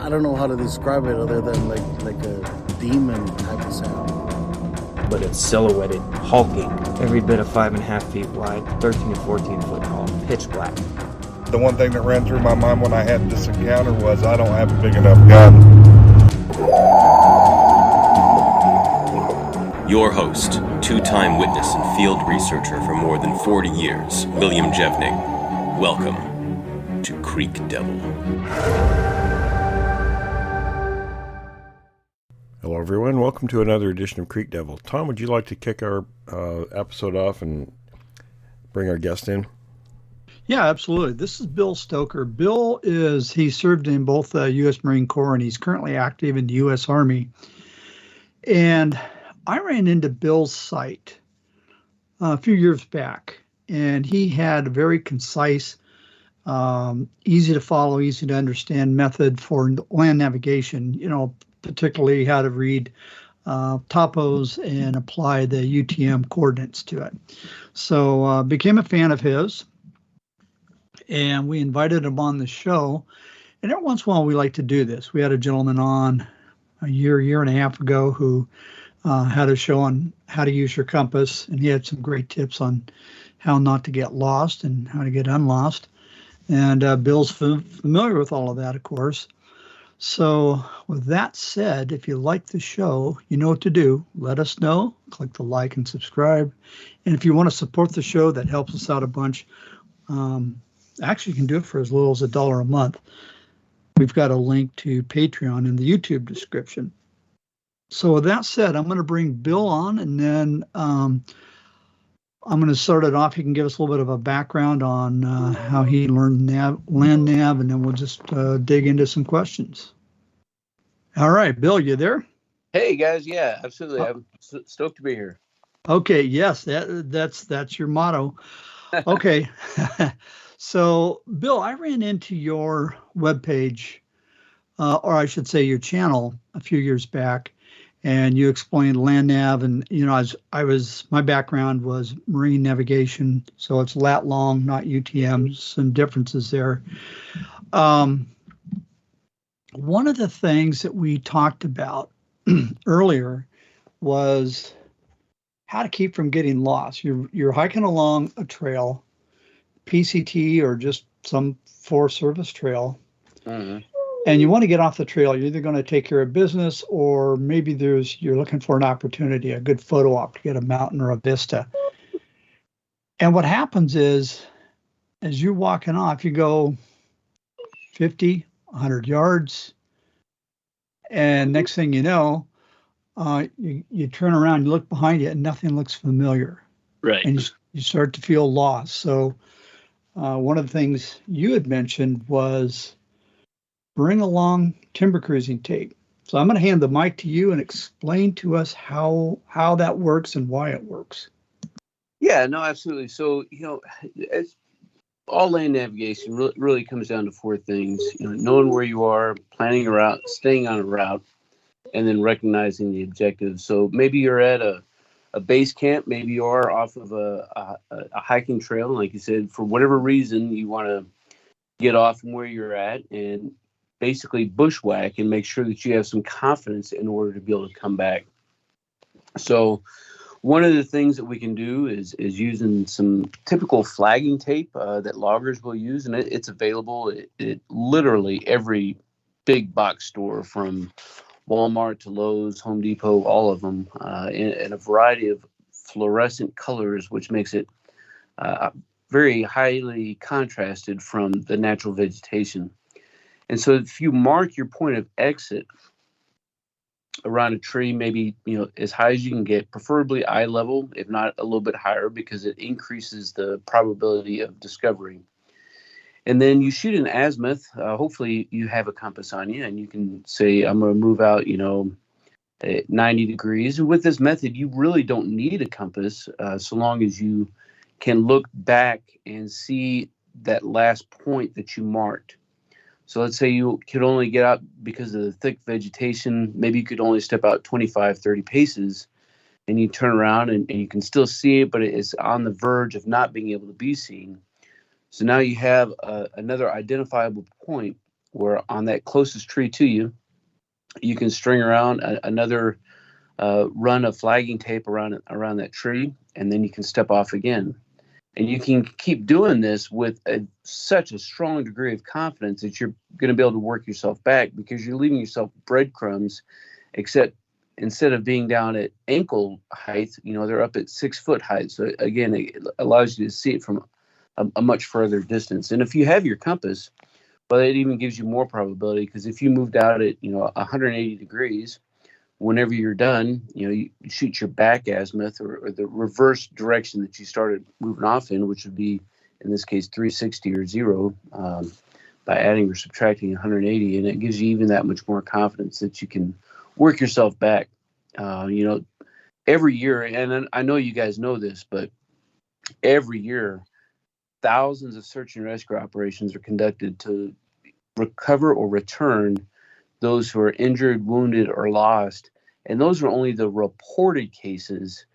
I don't know how to describe it other than like a demon type of sound. But it's silhouetted, hulking, every bit of 5.5 feet wide, 13 to 14 foot tall, pitch black. The one thing that ran through my mind when I had this encounter was I don't have a big enough gun. Your host, two-time witness and field researcher for more than 40 years, William Jevning. Welcome to Creek Devil. Hello, everyone. Welcome to another edition of Creek Devil. Tom, would you like to kick our episode off and bring our guest in? Yeah, absolutely. This is Bill Stoker. Bill he served in both the U.S. Marine Corps and he's currently active in the U.S. Army. And I ran into Bill's site a few years back, and he had a very concise, easy to follow, easy to understand method for land navigation, particularly how to read topos and apply the UTM coordinates to it. So became a fan of his, and we invited him on the show. And every once in a while, we like to do this. We had a gentleman on a year and a half ago who had a show on how to use your compass, and he had some great tips on how not to get lost and how to get unlost. And Bill's familiar with all of that, of course. So with that said, if you like the show, you know what to do. Let us know. Click the like and subscribe. And if you want to support the show, that helps us out a bunch. Actually, you can do it for as little as $1 a month. We've got a link to Patreon in the YouTube description. So with that said, I'm going to bring Bill on, and then I'm going to start it off. He can give us a little bit of a background on how he learned land nav, and then we'll just dig into some questions. All right, Bill, you there? Hey guys, yeah, absolutely. I'm stoked to be here. Okay, yes, that's your motto. Okay, so Bill, I ran into your webpage, or I should say your channel, a few years back. And you explained land nav, and my background was marine navigation, so it's lat long, not UTM. Some differences there. One of the things that we talked about earlier was how to keep from getting lost. You're hiking along a trail, PCT or just some Forest Service trail. Mm-hmm. And you want to get off the trail. You're either going to take care of business, or maybe you're looking for an opportunity, a good photo op to get a mountain or a vista. And what happens is, as you're walking off, you go 50, 100 yards, and next thing you know, you turn around, you look behind you, and nothing looks familiar. Right. And you start to feel lost. So one of the things you had mentioned was bring along timber cruising tape. So I'm going to hand the mic to you and explain to us how that works and why it works. Yeah, no, absolutely. So, it's all land navigation really comes down to four things. Knowing where you are, planning a route, staying on a route, and then recognizing the objectives. So maybe you're at a base camp, maybe you are off of a hiking trail. Like you said, for whatever reason, you want to get off from where you're at and basically bushwhack and make sure that you have some confidence in order to be able to come back. So one of the things that we can do is using some typical flagging tape that loggers will use, and it's available at literally every big box store, from Walmart to Lowe's, Home Depot, all of them, in a variety of fluorescent colors, which makes it very highly contrasted from the natural vegetation. And so if you mark your point of exit around a tree, maybe, as high as you can get, preferably eye level, if not a little bit higher, because it increases the probability of discovery. And then you shoot an azimuth. Hopefully you have a compass on you, and you can say, I'm going to move out, at 90 degrees. And with this method, you really don't need a compass so long as you can look back and see that last point that you marked. So let's say you could only get out because of the thick vegetation. Maybe you could only step out 25, 30 paces, and you turn around and you can still see it, but it's on the verge of not being able to be seen. So now you have another identifiable point where on that closest tree to you, you can string around another run of flagging tape around that tree, and then you can step off again. And you can keep doing this with such a strong degree of confidence that you're going to be able to work yourself back, because you're leaving yourself breadcrumbs, except instead of being down at ankle height, they're up at 6 foot height. So again, it allows you to see it from a much further distance. And if you have your compass, well, it even gives you more probability, because if you moved out at 180 degrees, whenever you're done, you shoot your back azimuth, or the reverse direction that you started moving off in, which would be, in this case, 360 or 0, by adding or subtracting 180. And it gives you even that much more confidence that you can work yourself back. Every year, and I know you guys know this, but every year, thousands of search and rescue operations are conducted to recover or return those who are injured, wounded, or lost. And those are only the reported cases,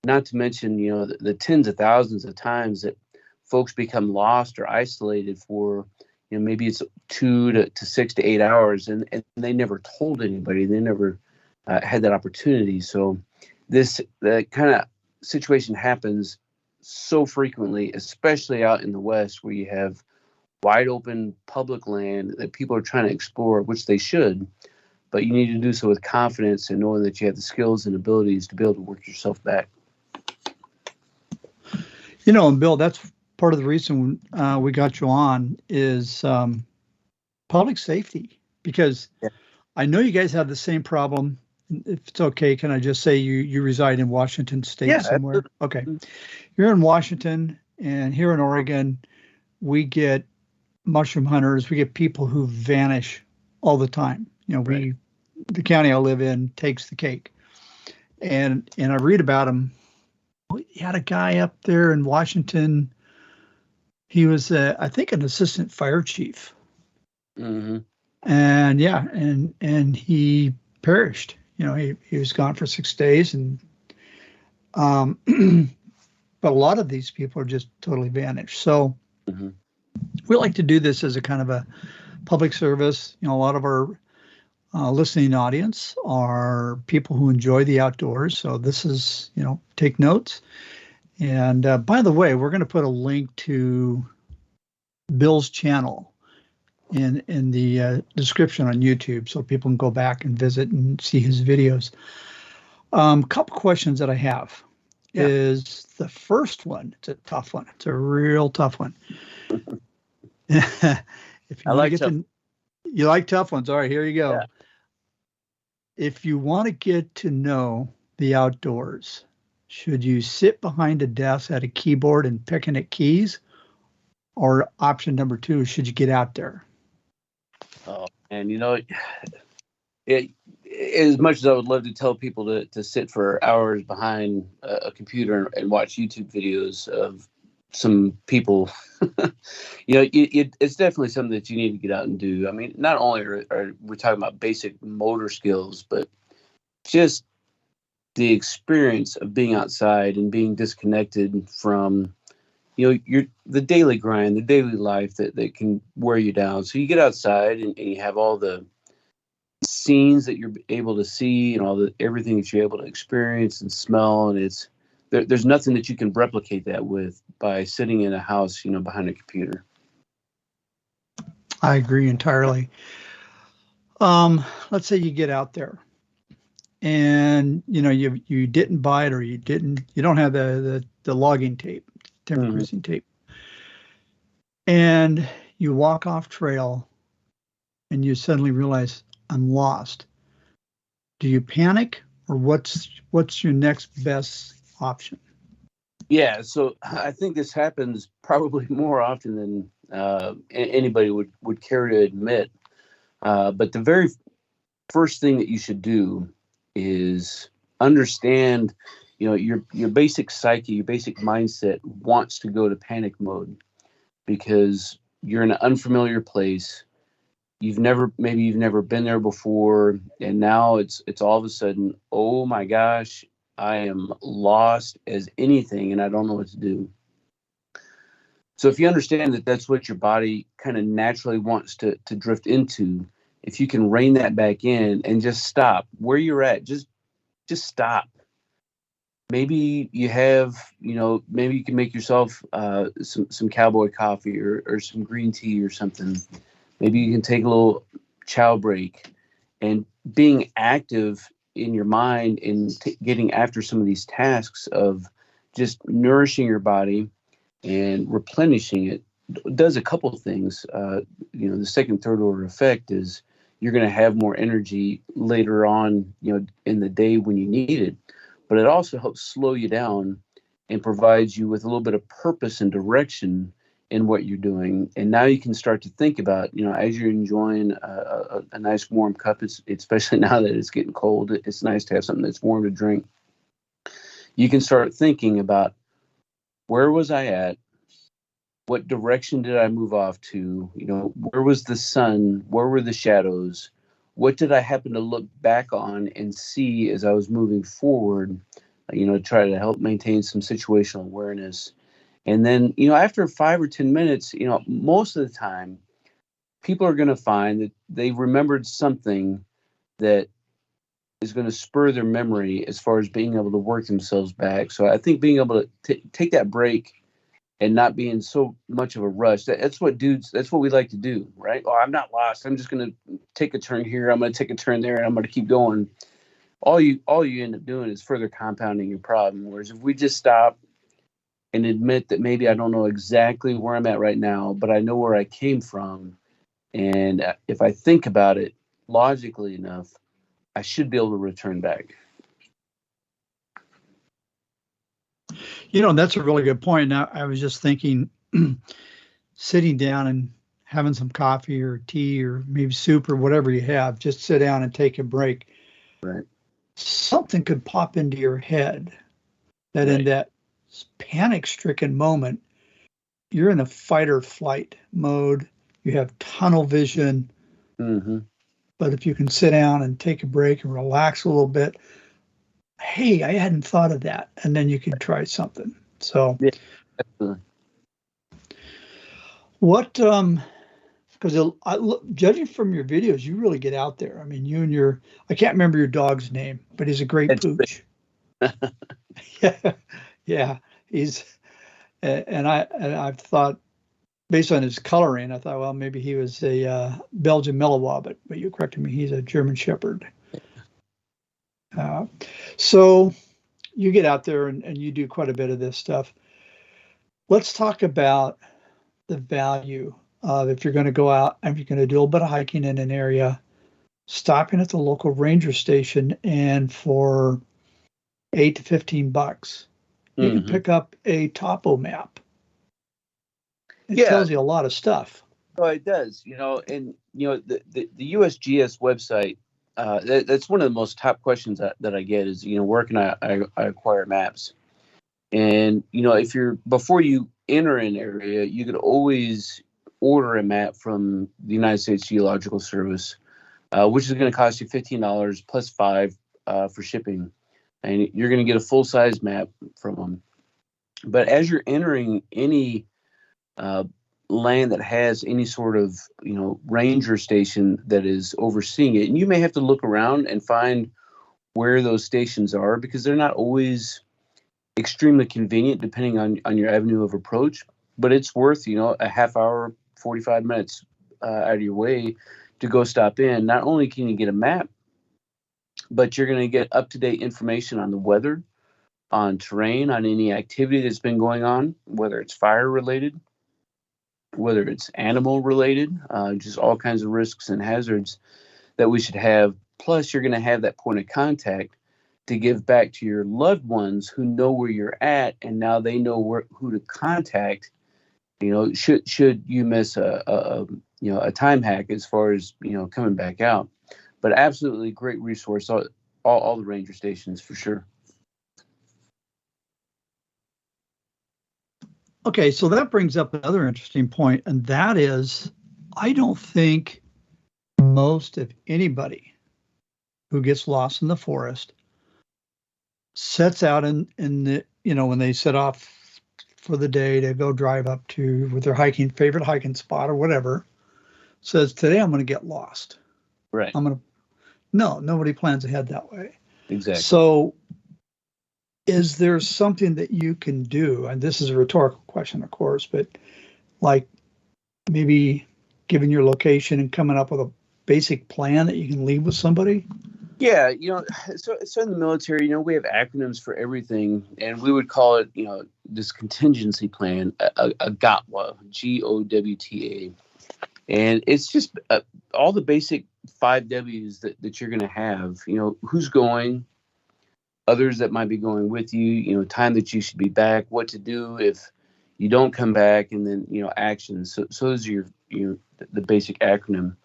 not to mention, the tens of thousands of times that folks become lost or isolated for, maybe it's 2 to 6 to 8 hours, and they never told anybody. They never had that opportunity. So that kind of situation happens so frequently, especially out in the West, where you have wide open public land that people are trying to explore, which they should, but you need to do so with confidence and knowing that you have the skills and abilities to be able to work yourself back. And Bill, that's part of the reason we got you on is public safety, because I know you guys have the same problem. If it's okay, can I just say you reside in Washington State somewhere? Okay. You're in Washington, and here in Oregon, we get mushroom hunters. We get people who vanish all the time. The county I live in takes the cake. And I read about them. We had a guy up there in Washington. He was, I think, an assistant fire chief. Mm-hmm. And he perished. He was gone for 6 days, and but a lot of these people are just totally vanished. So we like to do this as a kind of a public service. A lot of our listening audience are people who enjoy the outdoors. So this is, take notes. And by the way, we're going to put a link to Bill's channel in the description on YouTube, so people can go back and visit and see his videos. Couple questions that I have is the first one. It's a tough one. It's a real tough one. If you you like tough ones, all right, here you go. Yeah. If you want to get to know the outdoors, should you sit behind a desk at a keyboard and picking at keys? Or option number 2, should you get out there? Oh, and as much as I would love to tell people to sit for hours behind a computer and watch YouTube videos of some people, it's definitely something that you need to get out and do. I mean, not only are we talking about basic motor skills, but just the experience of being outside and being disconnected from, the daily grind, the daily life that can wear you down. So you get outside and you have all the scenes that you're able to see and everything that you're able to experience and smell. And there's nothing that you can replicate that with by sitting in a house, behind a computer. I agree entirely. Let's say you get out there and, you didn't buy it, or you don't have the logging tape, timber cruising tape. And you walk off trail and you suddenly realize, I'm lost. Do you panic, or what's your next best option? Yeah, so I think this happens probably more often than anybody would care to admit. But the very first thing that you should do is understand, your basic psyche, your basic mindset wants to go to panic mode, because you're in an unfamiliar place. You've never been there before, and now it's all of a sudden, oh my gosh, I am lost as anything, and I don't know what to do. So if you understand that that's what your body kind of naturally wants to drift into, if you can rein that back in and just stop where you're at, just stop. Maybe you have, maybe you can make yourself some cowboy coffee or some green tea or something. Maybe you can take a little chow break, and being active in your mind and getting after some of these tasks of just nourishing your body and replenishing it does a couple of things. The second, third order effect is you're going to have more energy later on, in the day when you need it. But it also helps slow you down and provides you with a little bit of purpose and direction in what you're doing. And now you can start to think about, as you're enjoying a nice warm cup, especially now that it's getting cold, it's nice to have something that's warm to drink. You can start thinking about, where was I at? What direction did I move off to? Where was the sun? Where were the shadows? What did I happen to look back on and see as I was moving forward? Try to help maintain some situational awareness. And then, after 5 or 10 minutes, most of the time, people are going to find that they remembered something that is going to spur their memory as far as being able to work themselves back. So I think being able to take that break and not being so much of a rush, that's what we like to do, right? Oh, I'm not lost. I'm just going to take a turn here. I'm going to take a turn there, and I'm going to keep going. All you end up doing is further compounding your problem. Whereas if we just stop and admit that maybe I don't know exactly where I'm at right now, but I know where I came from. And if I think about it logically enough, I should be able to return back. That's a really good point. Now, I was just thinking, sitting down and having some coffee or tea or maybe soup or whatever you have, just sit down and take a break. Right. Something could pop into your head that in that panic-stricken moment, you're in a fight or flight mode. You have tunnel vision. Mm-hmm. But if you can sit down and take a break and relax a little bit, hey, I hadn't thought of that. And then you can try something. So, yeah, absolutely. What, because judging from your videos, you really get out there. I mean, I can't remember your dog's name, but he's a great pooch. Yeah, he's, and I've thought, based on his coloring, I thought, well, maybe he was a Belgian Malinois, but you corrected me, he's a German Shepherd. So you get out there and you do quite a bit of this stuff. Let's talk about the value of, if you're going to go out and you're going to do a little bit of hiking in an area, stopping at the local ranger station, and for $8 to $15, you can pick up a topo map. It tells you a lot of stuff. Oh, it does. And the USGS website. That's one of the most top questions that I get is, where can I acquire maps? And before you enter an area, you could always order a map from the United States Geological Service, which is going to cost you $15 plus $5 for shipping, and you're going to get a full size map from them. But as you're entering any land that has any sort of ranger station that is overseeing it, and you may have to look around and find where those stations are, because they're not always extremely convenient depending on your avenue of approach, but it's worth a half hour, 45 minutes out of your way to go stop in. Not only can you get a map, but you're going to get up-to-date information on the weather, on terrain, on any activity that's been going on, whether it's fire related, whether it's animal related, just all kinds of risks and hazards that we should have. Plus, you're going to have that point of contact to give back to your loved ones who know where you're at, and now they know who to contact. Should you miss a time hack as far as coming back out. But absolutely great resource. All the ranger stations for sure. Okay, so that brings up another interesting point, and that is, I don't think most of anybody who gets lost in the forest sets out in the, when they set off for the day to go drive up to with their favorite hiking spot or whatever, says, today I'm going to get lost. Right. No, nobody plans ahead that way. Exactly. So is there something that you can do? And this is a rhetorical question, of course, but like maybe giving your location and coming up with a basic plan that you can leave with somebody? Yeah, so in the military, we have acronyms for everything, and we would call it, this contingency plan, a GOTWA, GOWTA. And it's just all the basic 5 W's that you're going to have, who's going, others that might be going with you, time that you should be back, what to do if you don't come back, and then, actions. So those are the basic acronym.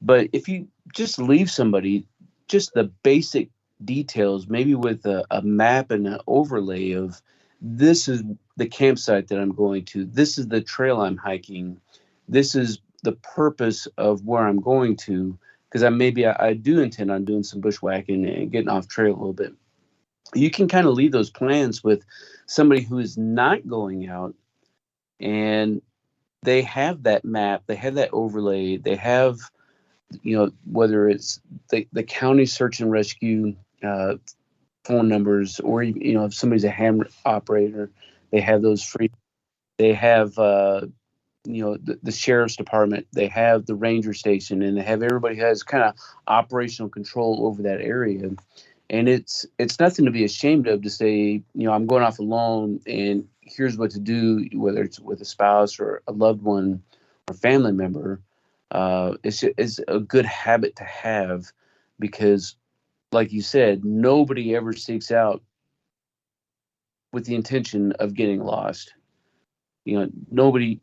But if you just leave somebody, just the basic details, maybe with a map and an overlay of, this is the campsite that I'm going to, this is the trail I'm hiking, this is the purpose of where I'm going to, because I do intend on doing some bushwhacking and getting off trail a little bit. You can kind of leave those plans with somebody who is not going out, and they have that map, they have that overlay, they have, whether it's the county search and rescue phone numbers, or, if somebody's a ham operator, they have those free. They have, the sheriff's department, they have the ranger station, and they have everybody has kind of operational control over that area. And it's nothing to be ashamed of to say, I'm going off alone, and here's what to do, whether it's with a spouse or a loved one or family member. It's a good habit to have, because, like you said, nobody ever seeks out with the intention of getting lost. Nobody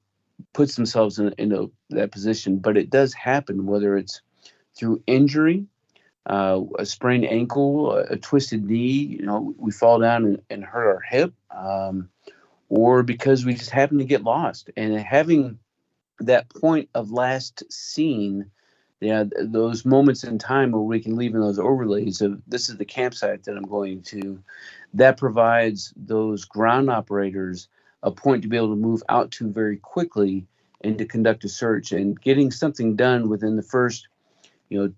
puts themselves into that position, but it does happen, whether it's through injury, a sprained ankle, a twisted knee, we fall down and hurt our hip, or because we just happen to get lost. And having that point of last seen, those moments in time where we can leave in those overlays of, this is the campsite that I'm going to, that provides those ground operators a point to be able to move out to very quickly and to conduct a search. And getting something done within the first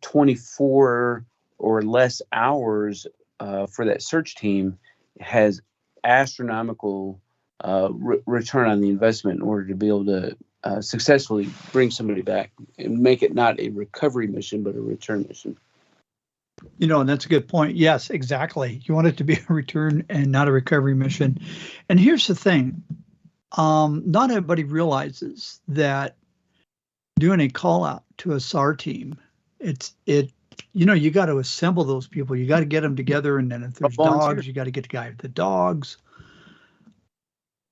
24 or less hours for that search team has astronomical return on the investment in order to be able to successfully bring somebody back and make it not a recovery mission, but a return mission. And that's a good point. Yes, exactly. You want it to be a return and not a recovery mission. And here's the thing. Not everybody realizes that doing a call out to a SAR team, you got to assemble those people. You got to get them together. And then if there's dogs, you got to get the guy with the dogs.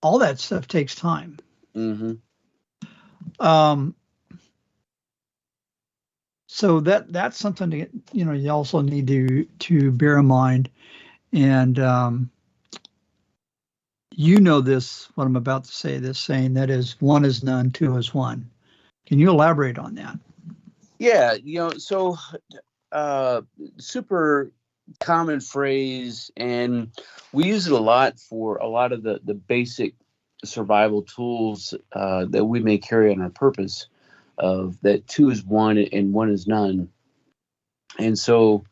All that stuff takes time. Mm-hmm. So that's something to you also need to bear in mind. And this, what I'm about to say, this saying that is, one is none, two is one. Can you elaborate on that? Yeah, so super common phrase, and we use it a lot for a lot of the basic survival tools that we may carry on our purpose, of that 2 is 1 and 1 is none. And so,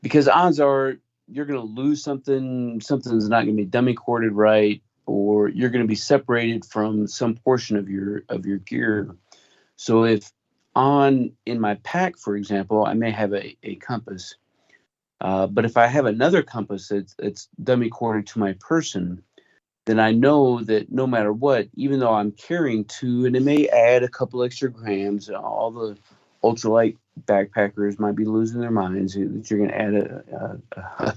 because odds are you're going to lose something's not going to be dummy corded right, or you're going to be separated from some portion of your gear. So if in my pack, for example, I may have a compass, but if I have another compass that's dummy corded to my person, then I know that no matter what, even though I'm carrying 2, and it may add a couple extra grams, all the ultralight backpackers might be losing their minds that you're going to add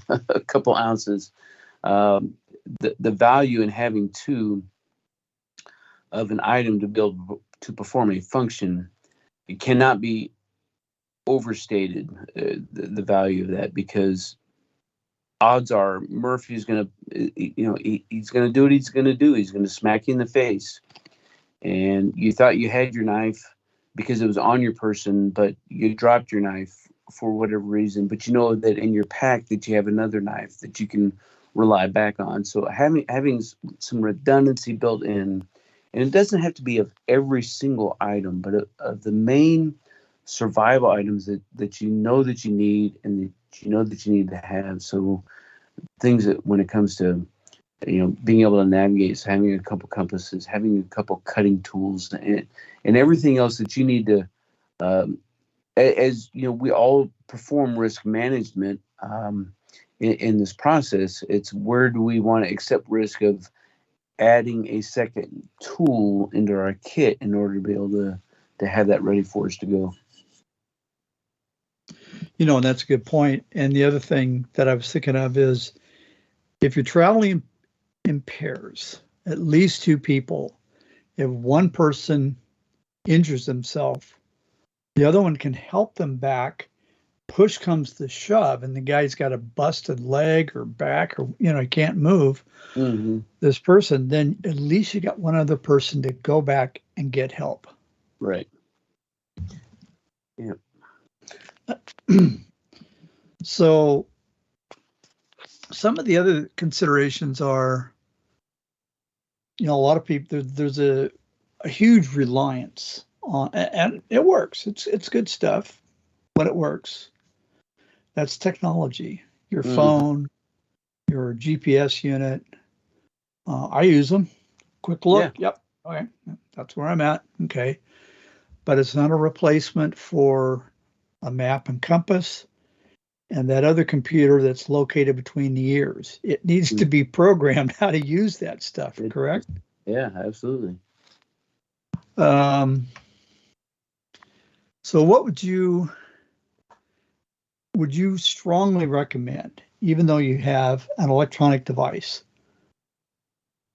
a couple ounces. The value in having 2 of an item to be able to perform a function, it cannot be overstated, the value of that, because odds are Murphy's going to, he's going to do what he's going to do. He's going to smack you in the face. And you thought you had your knife because it was on your person, but you dropped your knife for whatever reason. But you know that in your pack that you have another knife that you can rely back on. So having some redundancy built in, and it doesn't have to be of every single item, but of the main survival items that you know that you need and that you know that you need to have. So things that when it comes to being able to navigate, so having a couple compasses, having a couple cutting tools, and everything else that you need to, as you know, we all perform risk management in this process. It's where do we want to accept risk of adding a second tool into our kit in order to be able to have that ready for us to go. And that's a good point. And the other thing that I was thinking of is if you're traveling in pairs, at least two people, if one person injures themselves, the other one can help them back. Push comes to shove, and the guy's got a busted leg or back, or he can't move. Mm-hmm. This person, then at least you got one other person to go back and get help. Right. Yeah. So some of the other considerations are, a lot of people, there's a huge reliance on, and it works. It's good stuff, but it works. That's technology. Your phone, your GPS unit. I use them. Quick look. Yeah. Yep. Okay. That's where I'm at. Okay. But it's not a replacement for a map and compass and that other computer that's located between the ears. It needs to be programmed how to use that stuff, correct? Yeah, absolutely. So what would you strongly recommend, even though you have an electronic device,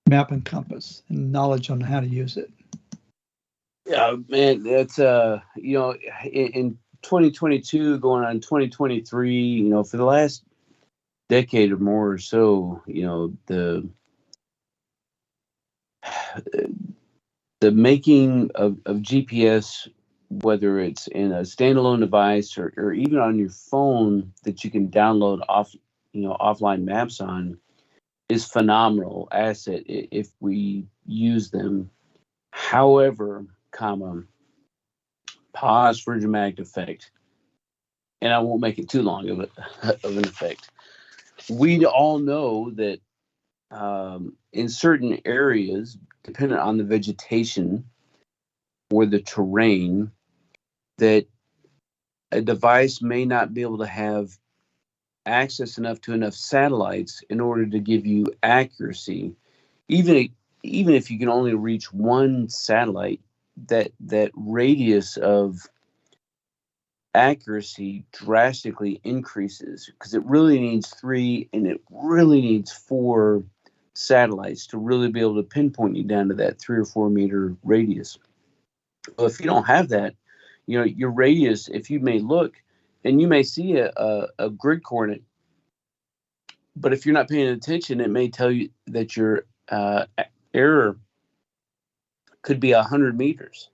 map and compass, and knowledge on how to use it? Yeah, man, that's in 2022 going on 2023, for the last decade or more or so, the making of GPS, whether it's in a standalone device or even on your phone that you can download offline maps on, is phenomenal asset if we use them. However, pause for dramatic effect, and I won't make it too long of an effect. We all know that in certain areas, depending on the vegetation or the terrain, that a device may not be able to have access to enough satellites in order to give you accuracy. Even if you can only reach one satellite, that radius of accuracy drastically increases, because it really needs 3 and it really needs 4 satellites to really be able to pinpoint you down to that 3 or 4 meter radius. Well, if you don't have that, your radius, if you may look and you may see a grid coordinate, but if you're not paying attention, it may tell you that your error could be 100 meters.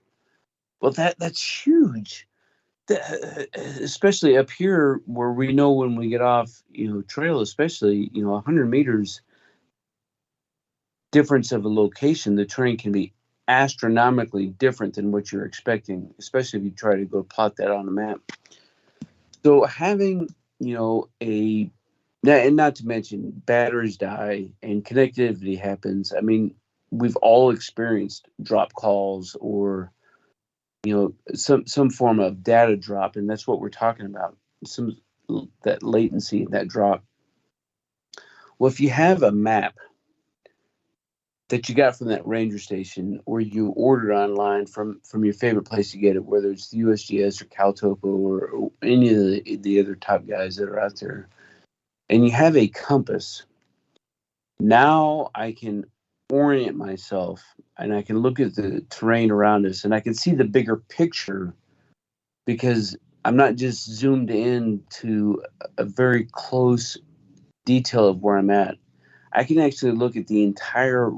Well, that's huge. Especially up here where we know when we get off, trail, especially, 100 meters difference of a location, the terrain can be astronomically different than what you're expecting, especially if you try to go plot that on a map. So having, and not to mention batteries die and connectivity happens. I mean, we've all experienced drop calls or, some form of data drop, and that's what we're talking about. That latency, that drop. Well, if you have a map that you got from that ranger station, or you ordered online from your favorite place to get it, whether it's the USGS or Caltopo or any of the other top guys that are out there, and you have a compass, now I can orient myself and I can look at the terrain around us and I can see the bigger picture, because I'm not just zoomed in to a very close detail of where I'm at. I can actually look at the entire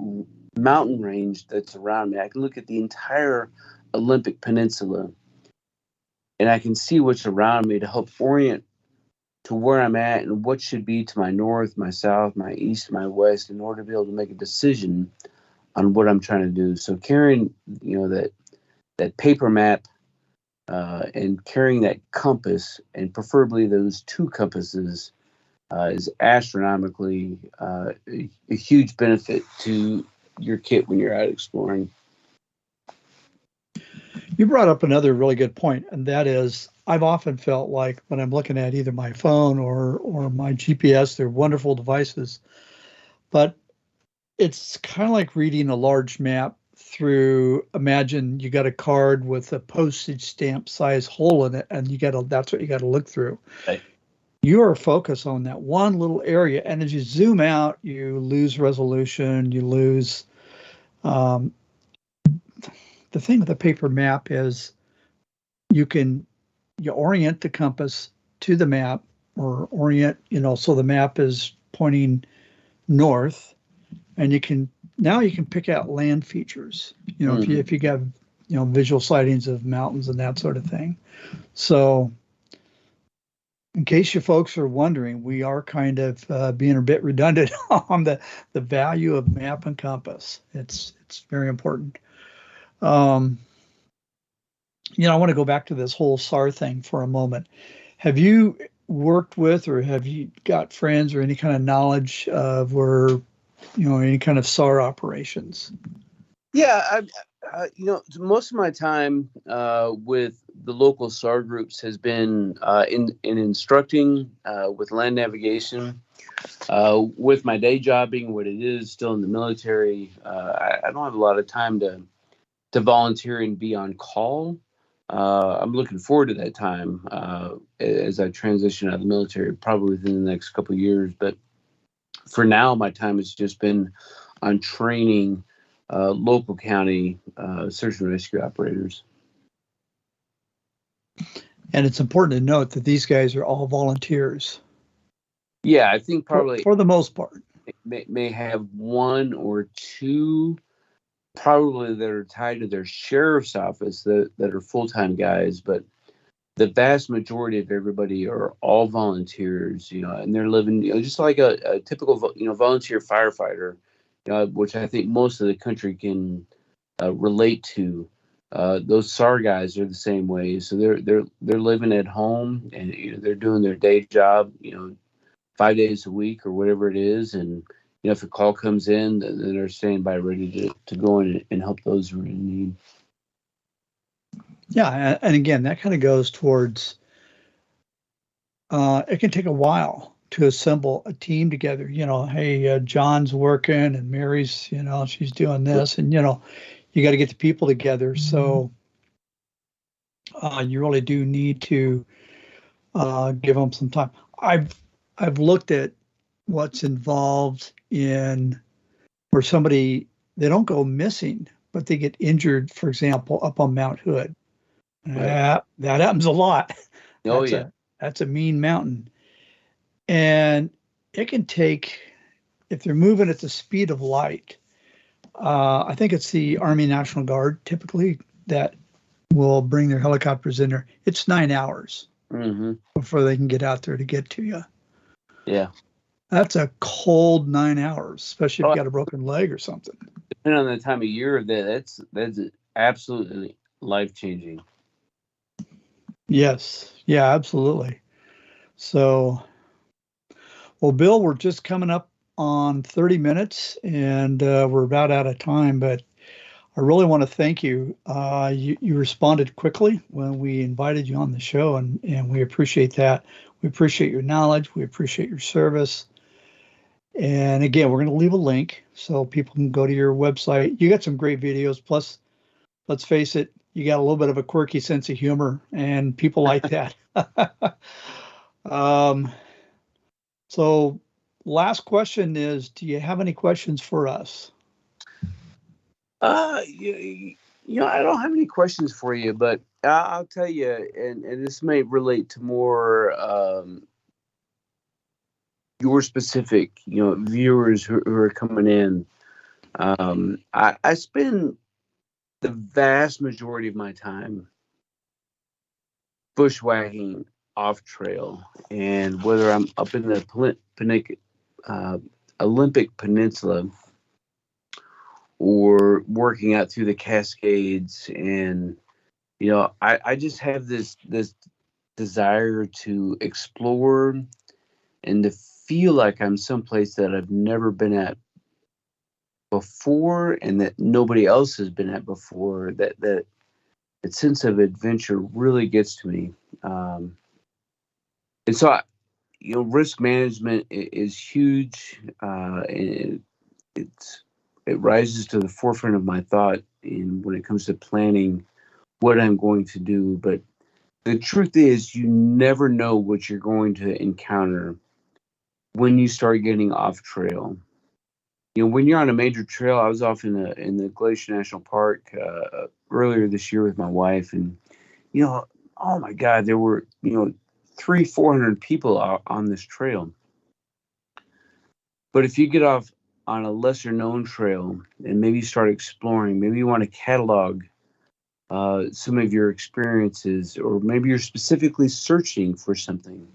mountain range that's around me. I can look at the entire Olympic Peninsula, and I can see what's around me to help orient to where I'm at and what should be to my north, my south, my east, my west, in order to be able to make a decision on what I'm trying to do. So carrying, that paper map and carrying that compass, and preferably those two compasses, is astronomically a huge benefit to your kit when you're out exploring. You brought up another really good point, and that is I've often felt like when I'm looking at either my phone or my GPS, they're wonderful devices, but it's kind of like reading a large map through. Imagine you got a card with a postage stamp size hole in it, and that's what you got to look through. Right. You are focused on that one little area, and as you zoom out, you lose resolution, you lose. The thing with a paper map is you orient the compass to the map, or orient, so the map is pointing north, and you can pick out land features, if you got, visual sightings of mountains and that sort of thing. So in case you folks are wondering, we are kind of being a bit redundant on the value of map and compass. It's very important. I want to go back to this whole SAR thing for a moment. Have you worked with, or have you got friends or any kind of knowledge of where, any kind of SAR operations? Yeah, most of my time with the local SAR groups has been in instructing with land navigation. With my day job being what it is, still in the military, I don't have a lot of time to volunteer and be on call. I'm looking forward to that time as I transition out of the military, probably within the next couple of years. But for now, my time has just been on training local county search and rescue operators. And it's important to note that these guys are all volunteers. Yeah, I think probably for the most part. May have one or two probably that are tied to their sheriff's office that are full-time guys, but the vast majority of everybody are all volunteers, and they're living, just like a typical, volunteer firefighter, which I think most of the country can relate to. Those SAR guys are the same way. So they're living at home, and they're doing their day job, 5 days a week or whatever it is, and if a call comes in, then they're standing by ready to go in and help those who are in need. Yeah, and again, that kind of goes towards, it can take a while to assemble a team together. Hey, John's working and Mary's, she's doing this, and, you got to get the people together. So you really do need to give them some time. I've looked at what's involved in where somebody, they don't go missing, but they get injured, for example, up on Mount Hood. Right. That happens a lot. That's a mean mountain. And it can take, if they're moving at the speed of light, I think it's the Army National Guard typically that will bring their helicopters in there. It's 9 hours before they can get out there to get to you. Yeah. That's a cold 9 hours, especially if you got a broken leg or something. Depending on the time of year, that's absolutely life-changing. Yes. Yeah, absolutely. So, well, Bill, we're just coming up on 30 minutes, and we're about out of time, but I really want to thank you. You responded quickly when we invited you on the show, and we appreciate that. We appreciate your knowledge. We appreciate your service. And again, we're going to leave a link so people can go to your website. You got some great videos. Plus, let's face it, you got a little bit of a quirky sense of humor, and people like that. So last question is, do you have any questions for us? I don't have any questions for you, but I'll tell you, and this may relate to more your specific, viewers who are coming in. I spend the vast majority of my time bushwhacking off trail, and whether I'm up in the Olympic Peninsula or working out through the Cascades, and I just have this desire to explore and to feel like I'm someplace that I've never been at before, and that nobody else has been at before. That sense of adventure really gets to me. And so, risk management is huge. And it rises to the forefront of my thought when it comes to planning what I'm going to do. But the truth is, you never know what you're going to encounter when you start getting off trail. When you're on a major trail, I was off in the Glacier National Park earlier this year with my wife, and oh my God, there were 300-400 people out on this trail. But if you get off on a lesser known trail and maybe start exploring, maybe you want to catalog some of your experiences, or maybe you're specifically searching for something,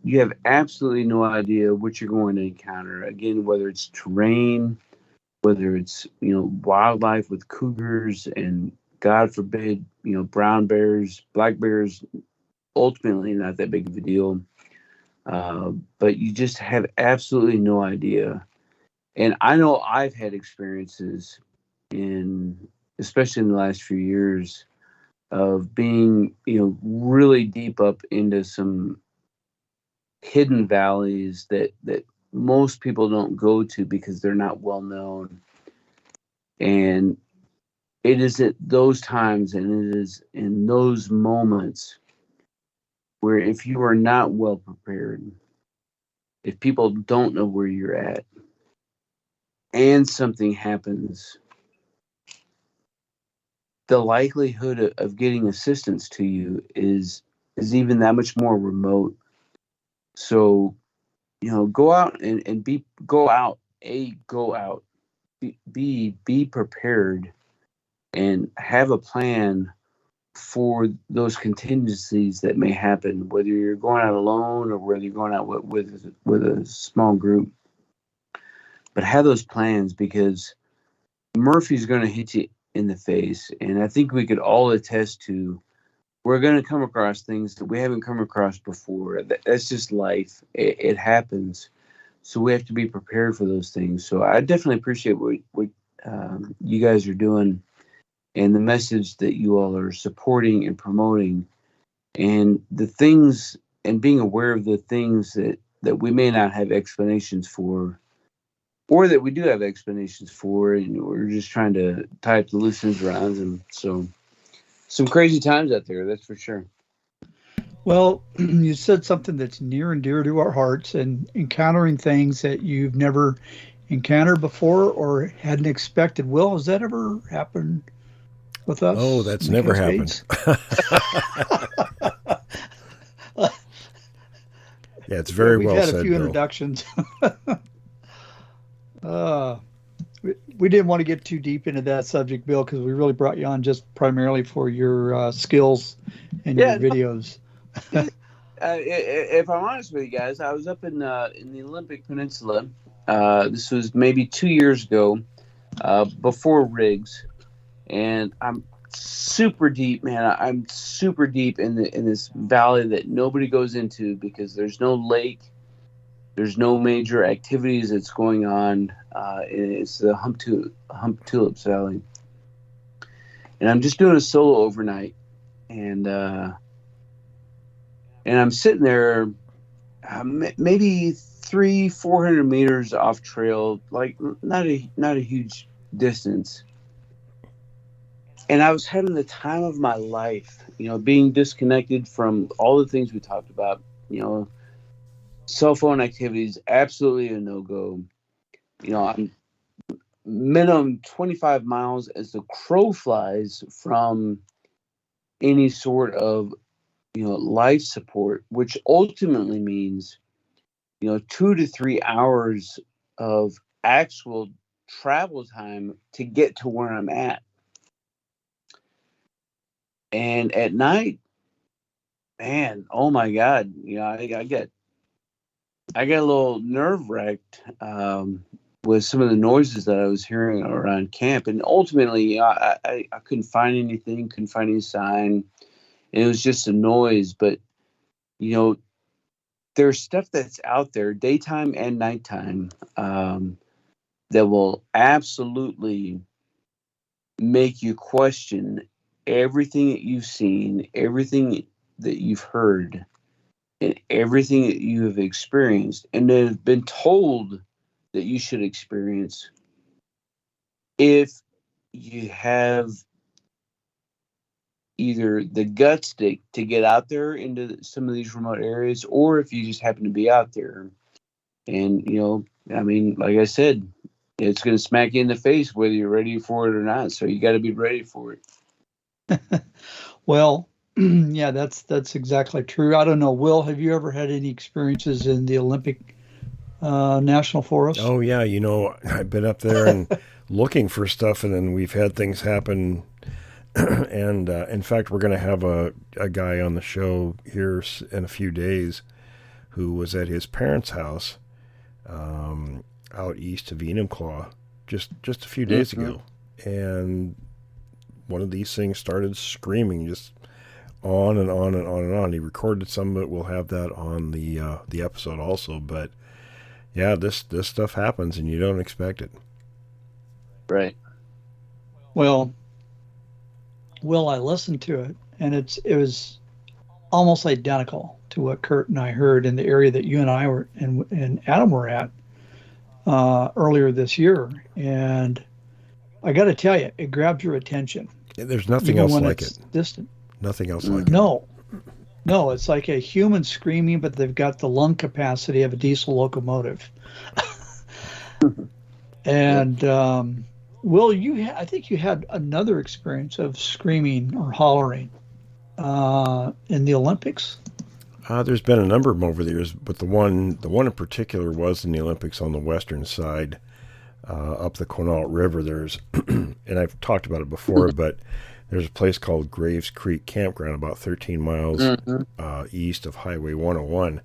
you have absolutely no idea what you're going to encounter. Again, whether it's terrain, whether it's wildlife with cougars, and God forbid brown bears, black bears, ultimately not that big of a deal, but you just have absolutely no idea. And I know I've had experiences especially in the last few years, of being really deep up into some hidden valleys that most people don't go to because they're not well known. And it is at those times, and it is in those moments where, if you are not well prepared, if people don't know where you're at, and something happens, the likelihood of getting assistance to you is even that much more remote. So, go out and be prepared, and have a plan for those contingencies that may happen, whether you're going out alone or whether you're going out with a small group. But have those plans, because Murphy's going to hit you in the face. And I think we could all attest to, we're going to come across things that we haven't come across before. That's just life. It happens. So we have to be prepared for those things. So I definitely appreciate what you guys are doing, and the message that you all are supporting and promoting, and the things, and being aware of the things that we may not have explanations for, or that we do have explanations for, and we're just trying to tie up the loose ends around them. So some crazy times out there, that's for sure. Well, you said something that's near and dear to our hearts, and encountering things that you've never encountered before or hadn't expected. Will, has that ever happened with us? Oh, that's never happened. Yeah, it's very well said, We've had a few introductions. We didn't want to get too deep into that subject, Bill, because we really brought you on just primarily for your skills and your videos. If I'm honest with you guys, I was up in the Olympic Peninsula. This was maybe 2 years ago, before rigs, and I'm super deep, man. I'm super deep in this valley that nobody goes into, because there's no lake, there's no major activities that's going on. It's the Hump Tulips Valley, and I'm just doing a solo overnight, and I'm sitting there, maybe 300-400 meters off trail, like not a huge distance. And I was having the time of my life, being disconnected from all the things we talked about. Cell phone activities, absolutely a no-go. I'm minimum 25 miles as the crow flies from any sort of, life support, which ultimately means, 2 to 3 hours of actual travel time to get to where I'm at. And at night, man, oh my God, I got a little nerve wracked with some of the noises that I was hearing around camp, and ultimately, I couldn't find anything, couldn't find any sign, and it was just a noise. But there's stuff that's out there, daytime and nighttime, that will absolutely make you question everything that you've seen, everything that you've heard, and everything that you have experienced and that have been told that you should experience if you have either the guts to get out there into some of these remote areas, or if you just happen to be out there. And, like I said, it's going to smack you in the face whether you're ready for it or not. So you got to be ready for it. Well, yeah, that's exactly true. I don't know, Will, have you ever had any experiences in the Olympic National Forest? Oh yeah, I've been up there and looking for stuff, and then we've had things happen. And in fact, we're going to have a guy on the show here in a few days who was at his parents' house out east of Enumclaw just a few days ago, and one of these things started screaming just on and on and on and on. He recorded some of it. We'll have that on the episode also. But yeah, this stuff happens and you don't expect it. Right. Well, I listened to it, and it was almost identical to what Kurt and I heard in the area that you and I were and Adam were at earlier this year. And I got to tell you, it grabs your attention. There's nothing else like it. Distant. Nothing else like it. No, it's like a human screaming, but they've got the lung capacity of a diesel locomotive. And Will, I think you had another experience of screaming or hollering in the Olympics. There's been a number of them over the years, but the one in particular was in the Olympics on the western side, up the Quinault River. There's, and I've talked about it before, but there's a place called Graves Creek Campground about 13 miles east of Highway 101.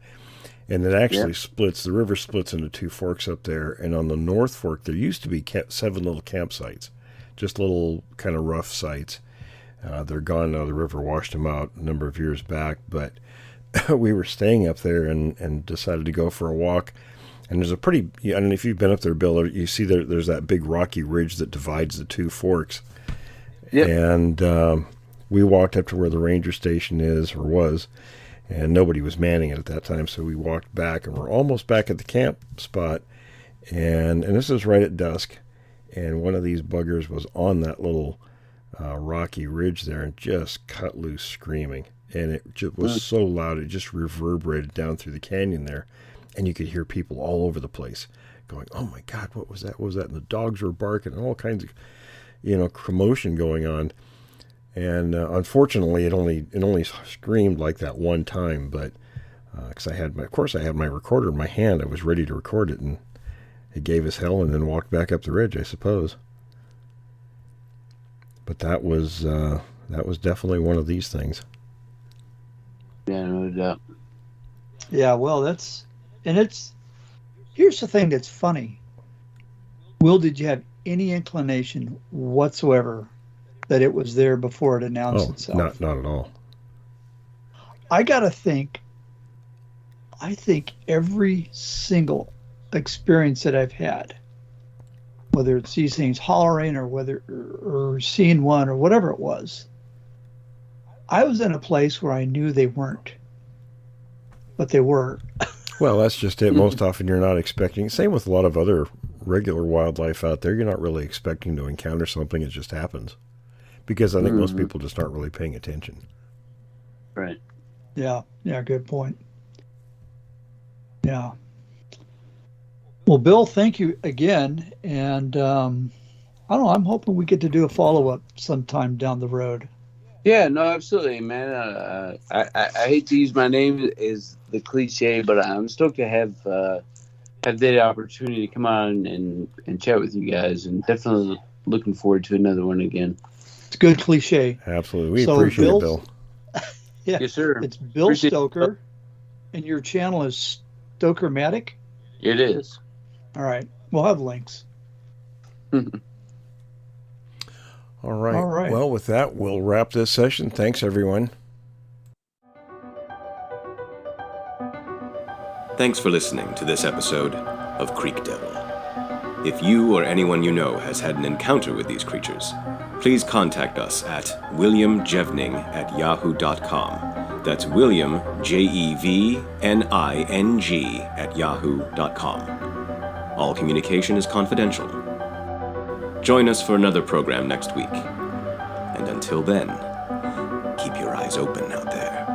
And it actually splits, the river splits into two forks up there. And on the North Fork, there used to be 7 little campsites, just little kind of rough sites. They're gone now. The river washed them out a number of years back. But we were staying up there and decided to go for a walk. And there's a pretty, I don't know if you've been up there, Bill, you see there's that big rocky ridge that divides the two forks. Yep. And we walked up to where the ranger station is, or was, and nobody was manning it at that time. So we walked back, and we're almost back at the camp spot. And this is right at dusk. And one of these buggers was on that little rocky ridge there and just cut loose screaming. And it just was so loud, it just reverberated down through the canyon there. And you could hear people all over the place going, "Oh my God, what was that? What was that?" And the dogs were barking and all kinds of, commotion going on. And unfortunately, it only screamed like that one time. But because I had my recorder in my hand, I was ready to record it, and it gave us hell, and then walked back up the ridge, I suppose. But that was definitely one of these things. Yeah, no doubt. Yeah, well, here's the thing that's funny. Will, did you have any inclination whatsoever that it was there before it announced itself? Not at all. I gotta think. I think every single experience that I've had, whether it's these things hollering or seeing one or whatever it was, I was in a place where I knew they weren't, but they were. Well, that's just it. Most often you're not expecting. Same with a lot of other regular wildlife out there. You're not really expecting to encounter something. It just happens. Because I think most people just aren't really paying attention. Right. Yeah, good point. Yeah. Well, Bill, thank you again. And I don't know, I'm hoping we get to do a follow-up sometime down the road. Yeah, no, absolutely, man. I hate to use my name as the cliche, but I'm stoked to have the opportunity to come on and chat with you guys, and definitely looking forward to another one again. It's a good cliche. Absolutely. We appreciate it, Bill. Yeah, Yes, sir. it's Bill Appreciate Stoker, and your channel is Stokermatic. It is. All right, we'll have links. All right. All right. Well, with that, we'll wrap this session. Thanks, everyone. Thanks for listening to this episode of Creek Devil. If you or anyone you know has had an encounter with these creatures, please contact us at williamjevning@yahoo.com. That's William, Jevning, @yahoo.com. All communication is confidential. Join us for another program next week. And until then, keep your eyes open out there.